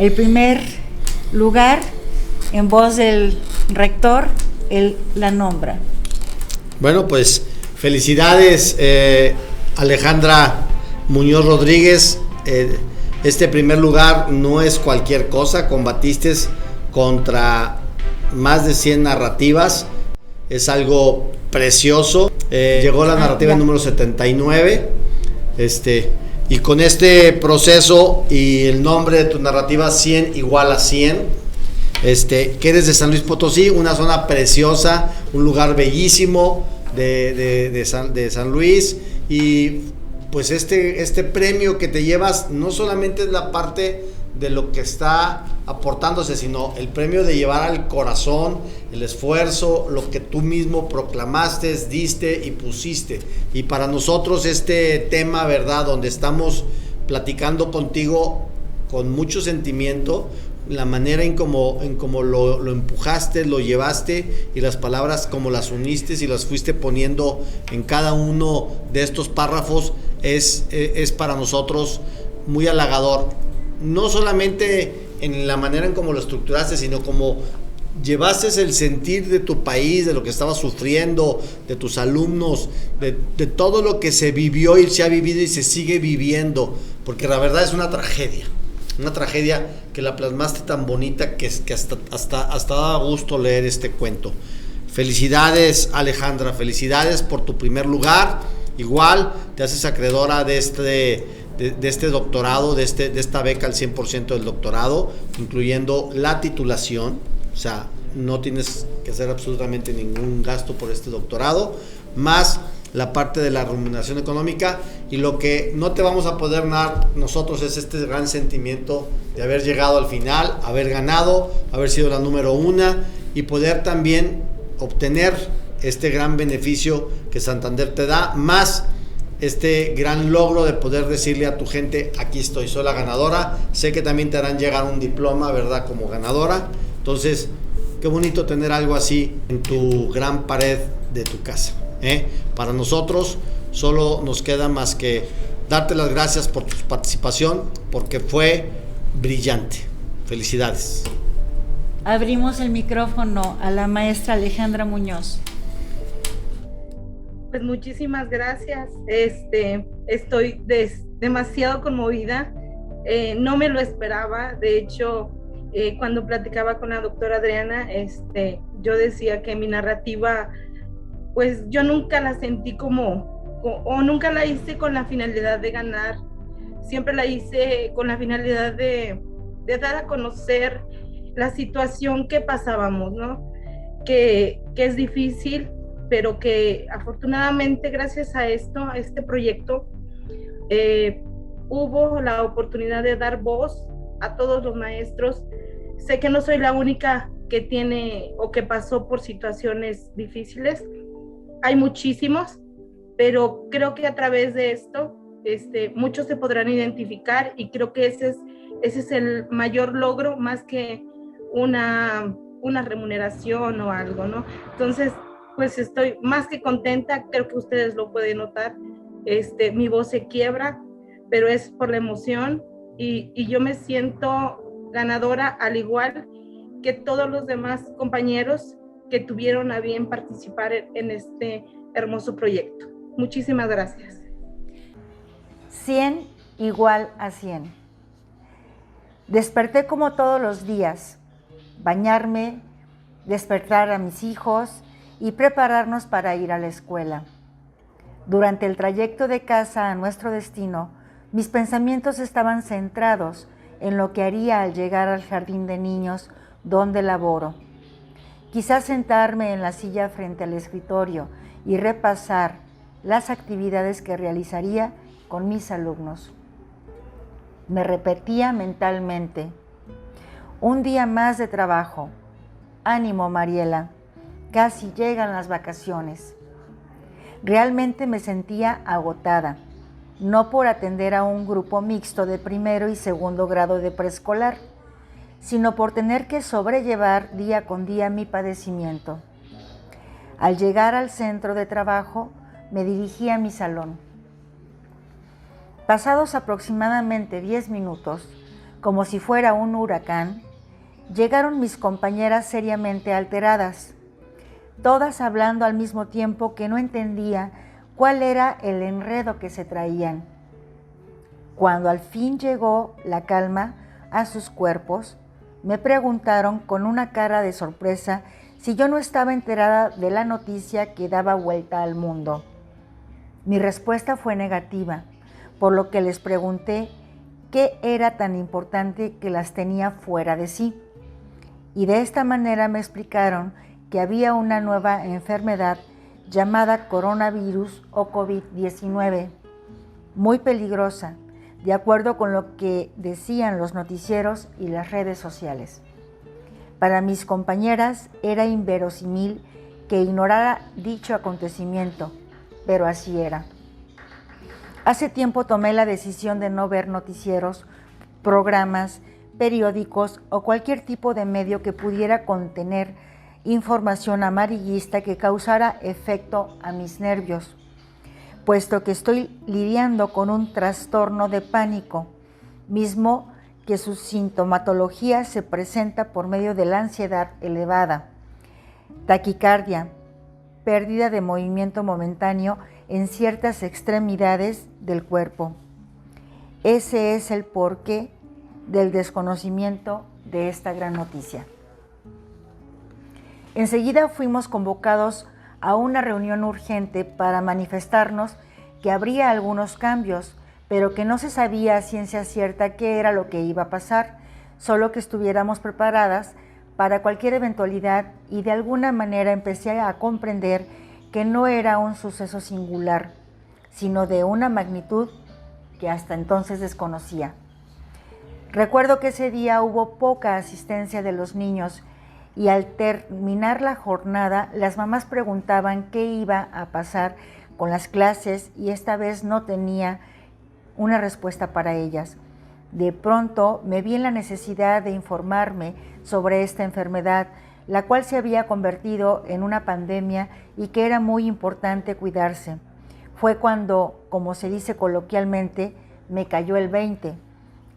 El primer lugar, en voz del rector, él la nombra. Bueno, pues felicidades, Alejandra Muñoz Rodríguez. Este primer lugar no es cualquier cosa, combatiste contra más de 100 narrativas, es algo precioso. Llegó la narrativa número 79, y con este proceso y el nombre de tu narrativa 100 igual a 100, que eres de San Luis Potosí, una zona preciosa, un lugar bellísimo de San Luis, y pues este premio que te llevas no solamente es la parte de lo que está aportándose, sino el premio de llevar al corazón el esfuerzo, lo que tú mismo proclamaste, diste y pusiste. Y para nosotros este tema, ¿verdad?, donde estamos platicando contigo con mucho sentimiento, la manera en cómo lo empujaste, lo llevaste, y las palabras como las uniste y las fuiste poniendo en cada uno de estos párrafos, es para nosotros muy halagador. No solamente en la manera en cómo lo estructuraste, sino como llevaste el sentir de tu país, de lo que estabas sufriendo, de tus alumnos, de todo lo que se vivió y se ha vivido y se sigue viviendo, porque la verdad es una tragedia que la plasmaste tan bonita que hasta da gusto leer este cuento. Felicidades, Alejandra, felicidades por tu primer lugar. Igual te haces acreedora de este doctorado, de esta beca al 100% del doctorado, incluyendo la titulación. O sea, no tienes que hacer absolutamente ningún gasto por este doctorado, más la parte de la remuneración económica, y lo que no te vamos a poder dar nosotros es este gran sentimiento de haber llegado al final, haber ganado, haber sido la número 1 y poder también obtener este gran beneficio que Santander te da, más este gran logro de poder decirle a tu gente: aquí estoy, soy la ganadora. Sé que también te harán llegar un diploma, ¿verdad?, como ganadora. Entonces, qué bonito tener algo así en tu gran pared de tu casa, Para nosotros solo nos queda más que darte las gracias por tu participación, porque fue brillante. Felicidades. Abrimos el micrófono a la maestra Alejandra Muñoz. Pues muchísimas gracias. Estoy demasiado conmovida. No me lo esperaba. De hecho, cuando platicaba con la doctora Adriana, yo decía que mi narrativa, pues yo nunca la sentí o nunca la hice con la finalidad de ganar. Siempre la hice con la finalidad de dar a conocer la situación que pasábamos, ¿no? Que es difícil, pero que afortunadamente gracias a este proyecto, hubo la oportunidad de dar voz a todos los maestros. Sé que no soy la única que tiene o que pasó por situaciones difíciles, hay muchísimos, pero creo que a través de esto, muchos se podrán identificar, y creo que ese es el mayor logro, más que una remuneración o algo, ¿no? Entonces, pues estoy más que contenta. Creo que ustedes lo pueden notar, mi voz se quiebra, pero es por la emoción, y yo me siento ganadora, al igual que todos los demás compañeros que tuvieron a bien participar en este hermoso proyecto. Muchísimas gracias. 100 igual a 100. Desperté como todos los días, bañarme, despertar a mis hijos y prepararnos para ir a la escuela. Durante el trayecto de casa a nuestro destino, mis pensamientos estaban centrados en lo que haría al llegar al jardín de niños donde laboro. Quizás sentarme en la silla frente al escritorio y repasar las actividades que realizaría con mis alumnos. Me repetía mentalmente: un día más de trabajo. Ánimo, Mariela, casi llegan las vacaciones. Realmente me sentía agotada, no por atender a un grupo mixto de primero y segundo grado de preescolar, sino por tener que sobrellevar día con día mi padecimiento. Al llegar al centro de trabajo, me dirigí a mi salón. Pasados aproximadamente 10 minutos, Como si fuera un huracán, llegaron mis compañeras seriamente alteradas, todas hablando al mismo tiempo que no entendía cuál era el enredo que se traían. Cuando al fin llegó la calma a sus cuerpos, me preguntaron con una cara de sorpresa si yo no estaba enterada de la noticia que daba vuelta al mundo. Mi respuesta fue negativa, por lo que les pregunté qué era tan importante que las tenía fuera de sí. Y de esta manera me explicaron que había una nueva enfermedad llamada coronavirus o COVID-19, muy peligrosa, de acuerdo con lo que decían los noticieros y las redes sociales. Para mis compañeras era inverosímil que ignorara dicho acontecimiento, pero así era. Hace tiempo tomé la decisión de no ver noticieros, programas, periódicos o cualquier tipo de medio que pudiera contener información amarillista que causara efecto a mis nervios, puesto que estoy lidiando con un trastorno de pánico, mismo que su sintomatología se presenta por medio de la ansiedad elevada, taquicardia, pérdida de movimiento momentáneo en ciertas extremidades del cuerpo. Ese es el porqué del desconocimiento de esta gran noticia. Enseguida fuimos convocados a una reunión urgente para manifestarnos que habría algunos cambios, pero que no se sabía a ciencia cierta qué era lo que iba a pasar, solo que estuviéramos preparadas para cualquier eventualidad, y de alguna manera empecé a comprender que no era un suceso singular, sino de una magnitud que hasta entonces desconocía. Recuerdo que ese día hubo poca asistencia de los niños y al terminar la jornada las mamás preguntaban qué iba a pasar con las clases y esta vez no tenía una respuesta para ellas. De pronto me vi en la necesidad de informarme sobre esta enfermedad, la cual se había convertido en una pandemia y que era muy importante cuidarse. Fue cuando, como se dice coloquialmente, me cayó el 20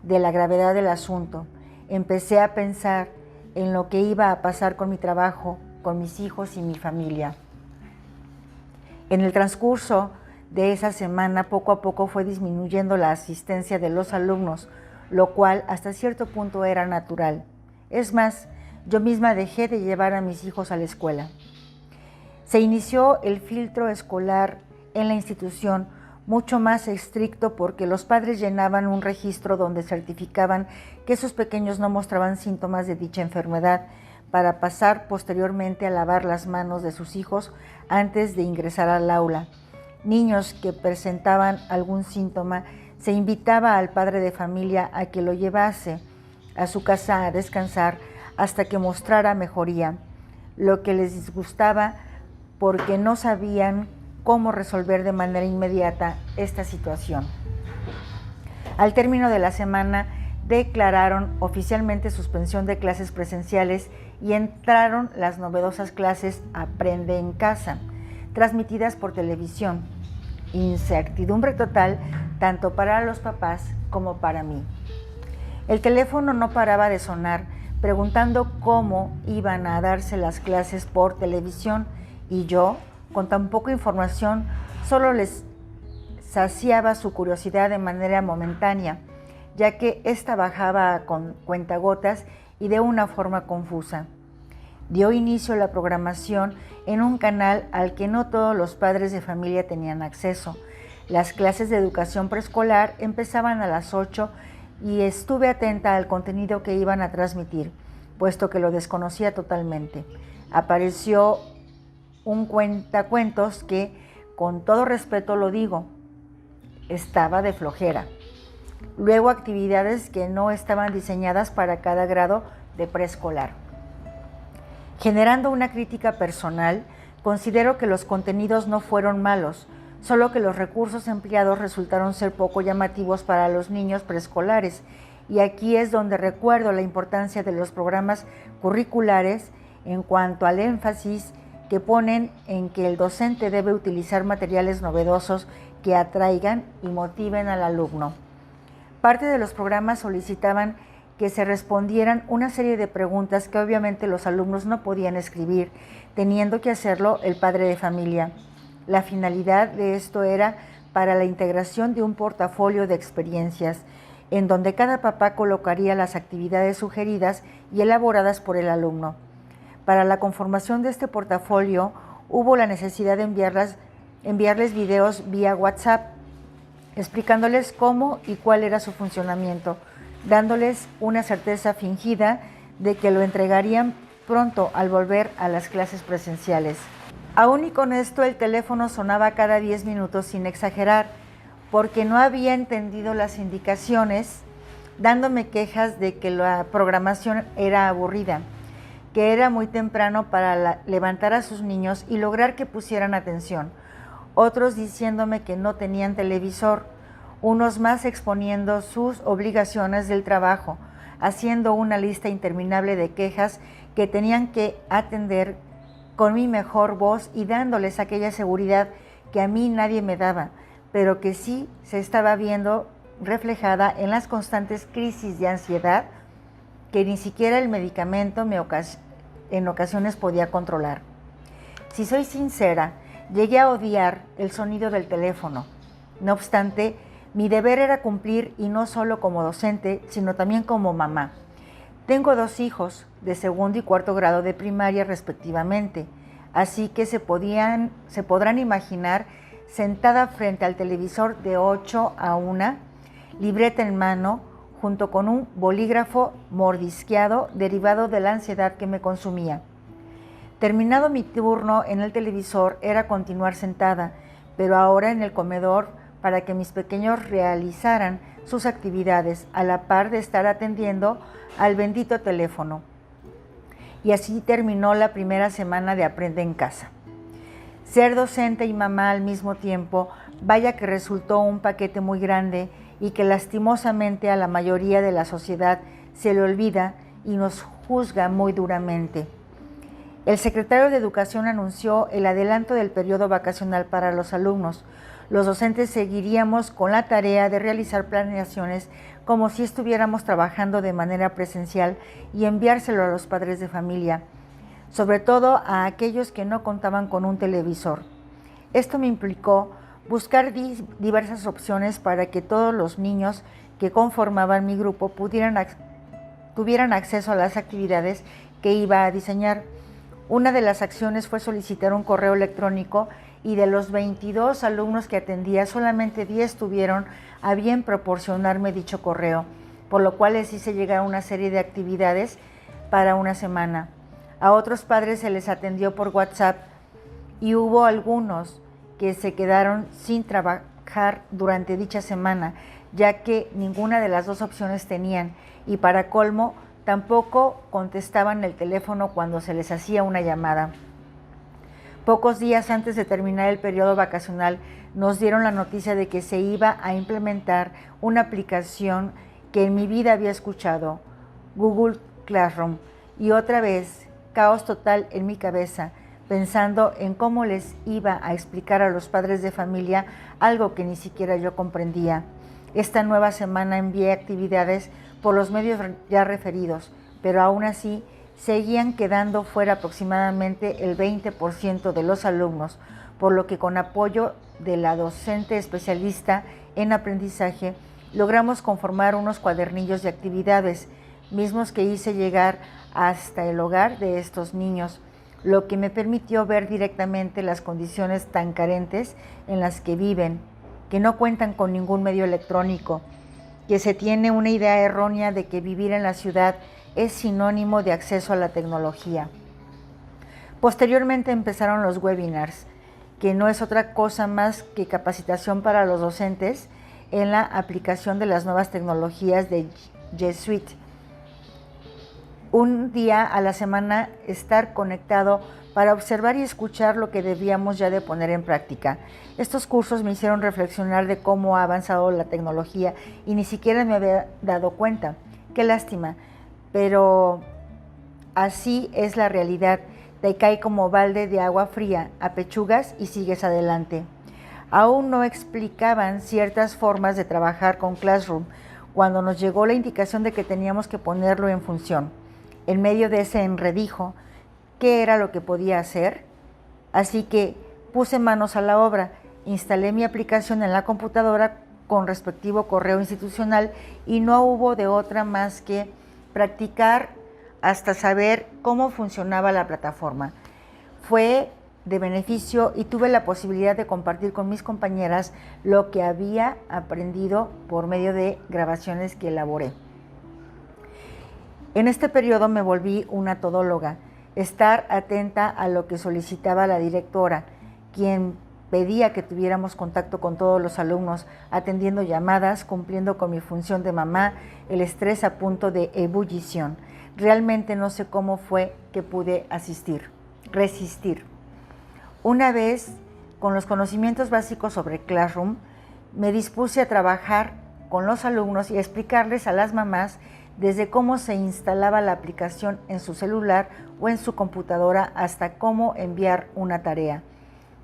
de la gravedad del asunto. Empecé a pensar en lo que iba a pasar con mi trabajo, con mis hijos y mi familia. En el transcurso de esa semana, poco a poco fue disminuyendo la asistencia de los alumnos, lo cual hasta cierto punto era natural. Es más, yo misma dejé de llevar a mis hijos a la escuela. Se inició el filtro escolar en la institución, mucho más estricto porque los padres llenaban un registro donde certificaban que sus pequeños no mostraban síntomas de dicha enfermedad, para pasar posteriormente a lavar las manos de sus hijos antes de ingresar al aula. Niños que presentaban algún síntoma, se invitaba al padre de familia a que lo llevase a su casa a descansar hasta que mostrara mejoría, lo que les disgustaba porque no sabían cómo resolver de manera inmediata esta situación. Al término de la semana, declararon oficialmente suspensión de clases presenciales y entraron las novedosas clases Aprende en Casa, transmitidas por televisión. Incertidumbre total tanto para los papás como para mí. El teléfono no paraba de sonar, preguntando cómo iban a darse las clases por televisión, y yo, con tan poca información, solo les saciaba su curiosidad de manera momentánea, ya que ésta bajaba con cuentagotas y de una forma confusa. Dio inicio la programación en un canal al que no todos los padres de familia tenían acceso. Las clases de educación preescolar empezaban a las 8 y estuve atenta al contenido que iban a transmitir, puesto que lo desconocía totalmente. Apareció un cuentacuentos que, con todo respeto lo digo, estaba de flojera. Luego actividades que no estaban diseñadas para cada grado de preescolar. Generando una crítica personal, considero que los contenidos no fueron malos, solo que los recursos empleados resultaron ser poco llamativos para los niños preescolares, y aquí es donde recuerdo la importancia de los programas curriculares en cuanto al énfasis que ponen en que el docente debe utilizar materiales novedosos que atraigan y motiven al alumno. Parte de los programas solicitaban que se respondieran una serie de preguntas que obviamente los alumnos no podían escribir, teniendo que hacerlo el padre de familia. La finalidad de esto era para la integración de un portafolio de experiencias, en donde cada papá colocaría las actividades sugeridas y elaboradas por el alumno. Para la conformación de este portafolio hubo la necesidad de enviarles videos vía WhatsApp, explicándoles cómo y cuál era su funcionamiento, dándoles una certeza fingida de que lo entregarían pronto al volver a las clases presenciales. Aún y con esto el teléfono sonaba cada 10 minutos sin exagerar, porque no había entendido las indicaciones, dándome quejas de que la programación era aburrida, que era muy temprano para levantar a sus niños y lograr que pusieran atención, otros diciéndome que no tenían televisor, unos más exponiendo sus obligaciones del trabajo, haciendo una lista interminable de quejas que tenían que atender con mi mejor voz y dándoles aquella seguridad que a mí nadie me daba, pero que sí se estaba viendo reflejada en las constantes crisis de ansiedad que ni siquiera el medicamento en ocasiones podía controlar. Si soy sincera, llegué a odiar el sonido del teléfono. No obstante, mi deber era cumplir, y no solo como docente, sino también como mamá. Tengo 2 hijos de segundo y cuarto grado de primaria respectivamente, así que se podrán imaginar sentada frente al televisor de 8 a 1, libreta en mano, junto con un bolígrafo mordisqueado derivado de la ansiedad que me consumía. Terminado mi turno en el televisor era continuar sentada, pero ahora en el comedor para que mis pequeños realizaran sus actividades a la par de estar atendiendo al bendito teléfono. Y así terminó la primera semana de Aprende en Casa. Ser docente y mamá al mismo tiempo, vaya que resultó un paquete muy grande y que lastimosamente a la mayoría de la sociedad se le olvida y nos juzga muy duramente. El secretario de Educación anunció el adelanto del periodo vacacional para los alumnos. Los docentes seguiríamos con la tarea de realizar planeaciones como si estuviéramos trabajando de manera presencial y enviárselo a los padres de familia, sobre todo a aquellos que no contaban con un televisor. Esto me implicó buscar diversas opciones para que todos los niños que conformaban mi grupo tuvieran acceso a las actividades que iba a diseñar. Una de las acciones fue solicitar un correo electrónico, y de los 22 alumnos que atendía, solamente 10 tuvieron a bien proporcionarme dicho correo, por lo cual les hice llegar una serie de actividades para una semana. A otros padres se les atendió por WhatsApp y hubo algunos que se quedaron sin trabajar durante dicha semana, ya que ninguna de las 2 opciones tenían, y para colmo tampoco contestaban el teléfono cuando se les hacía una llamada. Pocos días antes de terminar el periodo vacacional, nos dieron la noticia de que se iba a implementar una aplicación que en mi vida había escuchado, Google Classroom, y otra vez, caos total en mi cabeza, pensando en cómo les iba a explicar a los padres de familia algo que ni siquiera yo comprendía. Esta nueva semana envié actividades por los medios ya referidos, pero aún así seguían quedando fuera aproximadamente el 20% de los alumnos, por lo que con apoyo de la docente especialista en aprendizaje logramos conformar unos cuadernillos de actividades, mismos que hice llegar hasta el hogar de estos niños, lo que me permitió ver directamente las condiciones tan carentes en las que viven, que no cuentan con ningún medio electrónico, que se tiene una idea errónea de que vivir en la ciudad es sinónimo de acceso a la tecnología. Posteriormente empezaron los webinars, que no es otra cosa más que capacitación para los docentes en la aplicación de las nuevas tecnologías de G Suite. Un día a la semana estar conectado para observar y escuchar lo que debíamos ya de poner en práctica. Estos cursos me hicieron reflexionar de cómo ha avanzado la tecnología y ni siquiera me había dado cuenta. Qué lástima, pero así es la realidad. Te cae como balde de agua fría, apechugas y sigues adelante. Aún no explicaban ciertas formas de trabajar con Classroom, cuando nos llegó la indicación de que teníamos que ponerlo en función. En medio de ese enredijo, ¿qué era lo que podía hacer? Así que puse manos a la obra, instalé mi aplicación en la computadora con respectivo correo institucional y no hubo de otra más que practicar hasta saber cómo funcionaba la plataforma. Fue de beneficio y tuve la posibilidad de compartir con mis compañeras lo que había aprendido por medio de grabaciones que elaboré. En este periodo me volví una todóloga, estar atenta a lo que solicitaba la directora, quien pedía que tuviéramos contacto con todos los alumnos, atendiendo llamadas, cumpliendo con mi función de mamá, el estrés a punto de ebullición. Realmente no sé cómo fue que pude resistir. Una vez, con los conocimientos básicos sobre Classroom, me dispuse a trabajar con los alumnos y a explicarles a las mamás desde cómo se instalaba la aplicación en su celular o en su computadora hasta cómo enviar una tarea.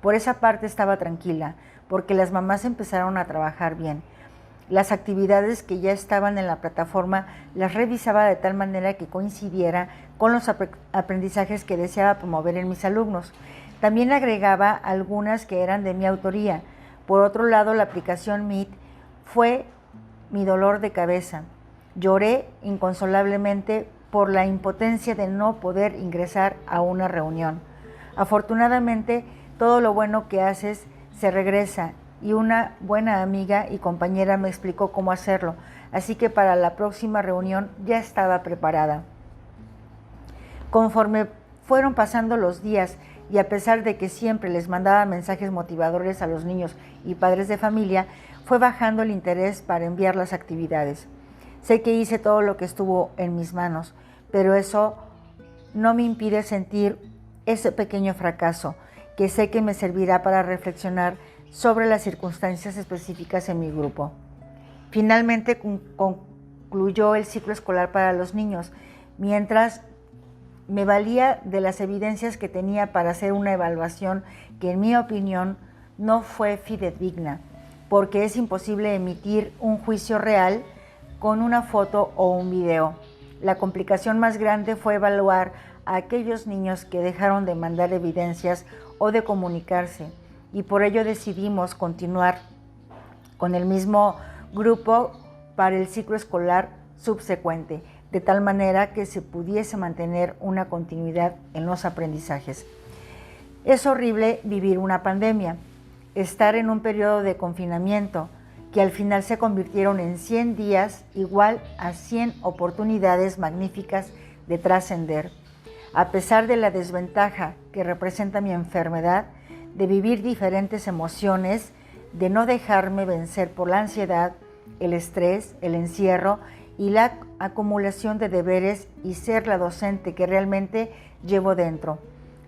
Por esa parte estaba tranquila, porque las mamás empezaron a trabajar bien. Las actividades que ya estaban en la plataforma las revisaba de tal manera que coincidiera con los aprendizajes que deseaba promover en mis alumnos. También agregaba algunas que eran de mi autoría. Por otro lado, la aplicación Meet fue mi dolor de cabeza. Lloré inconsolablemente por la impotencia de no poder ingresar a una reunión. Afortunadamente, todo lo bueno que haces se regresa y una buena amiga y compañera me explicó cómo hacerlo, así que para la próxima reunión ya estaba preparada. Conforme fueron pasando los días y a pesar de que siempre les mandaba mensajes motivadores a los niños y padres de familia, fue bajando el interés para enviar las actividades. Sé que hice todo lo que estuvo en mis manos, pero eso no me impide sentir ese pequeño fracaso, que sé que me servirá para reflexionar sobre las circunstancias específicas en mi grupo. Finalmente concluyó el ciclo escolar para los niños, mientras me valía de las evidencias que tenía para hacer una evaluación que, en mi opinión, no fue fidedigna, porque es imposible emitir un juicio real con una foto o un video. La complicación más grande fue evaluar a aquellos niños que dejaron de mandar evidencias o de comunicarse, y por ello decidimos continuar con el mismo grupo para el ciclo escolar subsecuente, de tal manera que se pudiese mantener una continuidad en los aprendizajes. Es horrible vivir una pandemia, estar en un periodo de confinamiento, que al final se convirtieron en 100 días igual a 100 oportunidades magníficas de trascender. A pesar de la desventaja que representa mi enfermedad, de vivir diferentes emociones, de no dejarme vencer por la ansiedad, el estrés, el encierro y la acumulación de deberes y ser la docente que realmente llevo dentro.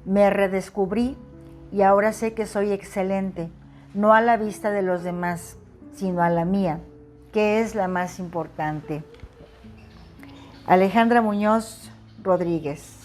Me redescubrí y ahora sé que soy excelente, no a la vista de los demás, sino a la mía, que es la más importante. Alejandra Muñoz Rodríguez.